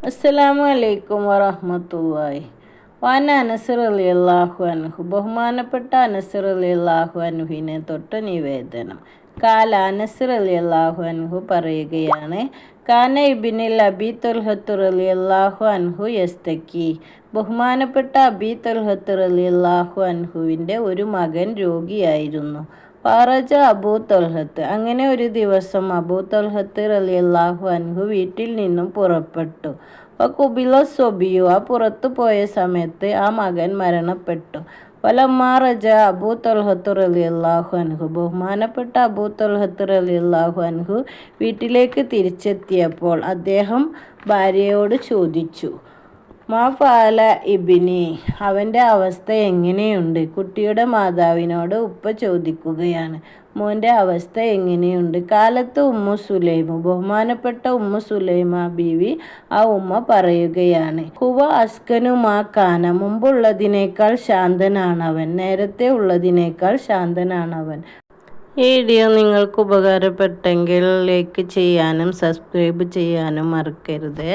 അസ്സലാമു അലൈക്കും വറഹ്മത്തുള്ളാഹി. വാന അനസ് റളിയല്ലാഹു അൻഹു. ബഹുമാനപ്പെട്ട അനസ് റളിയല്ലാഹു അൻഹുവിനെ തൊട്ട് നിവേദനം. കാല അനസ് റളിയല്ലാഹു അൻഹു പറയുകയാണ്, കാന ഇബ്നുൽ അബി ത്വൽഹത്ത് റളിയല്ലാഹു അൻഹു യസ്തക്കി. ബഹുമാനപ്പെട്ട അബി ത്വൽഹത്ത് റളിയല്ലാഹു അൻഹുവിൻ്റെ ഒരു മകൻ രോഗിയായിരുന്നു. ഫറജ അബൂ ത്വൽഹത്ത്. അങ്ങനെ ഒരു ദിവസം അബൂ ത്വൽഹത്ത് റളിയല്ലാഹു അൻഹു വീട്ടിൽ നിന്നും പുറപ്പെട്ടു. വഖുബില സ്വബിയു. ആ പുറത്തു പോയ സമയത്ത് ആ മകൻ മരണപ്പെട്ടു. ഫലമ്മാ റജ അബൂ ത്വൽഹത്ത് റളിയല്ലാഹു അൻഹു. ബഹുമാനപ്പെട്ട അബൂ ത്വൽഹത്ത് റളിയല്ലാഹു അൻഹു വീട്ടിലേക്ക് തിരിച്ചെത്തിയപ്പോൾ അദ്ദേഹം ഭാര്യയോട് ചോദിച്ചു, മാ ഫഅല ഇബ്നി. അവൻ്റെ അവസ്ഥ എങ്ങനെയുണ്ട്? കുട്ടിയുടെ മാതാവിനോട് ഉപ്പ ചോദിക്കുകയാണ്, മോൻ്റെ അവസ്ഥ എങ്ങനെയുണ്ട്? കാലത്ത് ഉമ്മു സുലൈമ. ബഹുമാനപ്പെട്ട ഉമ്മു സുലൈമ ബീവി, ആ ഉമ്മ പറയുകയാണ്, ഹുവ അസ്കനു മാ കാന. മുമ്പുള്ളതിനേക്കാൾ ശാന്തനാണവൻ, നേരത്തെ ഉള്ളതിനേക്കാൾ ശാന്തനാണവൻ. ഈ വീഡിയോ നിങ്ങൾക്ക് ഉപകാരപ്പെട്ടെങ്കിൽ ലൈക്ക് ചെയ്യാനും സബ്സ്ക്രൈബ് ചെയ്യാനും മറക്കരുത്.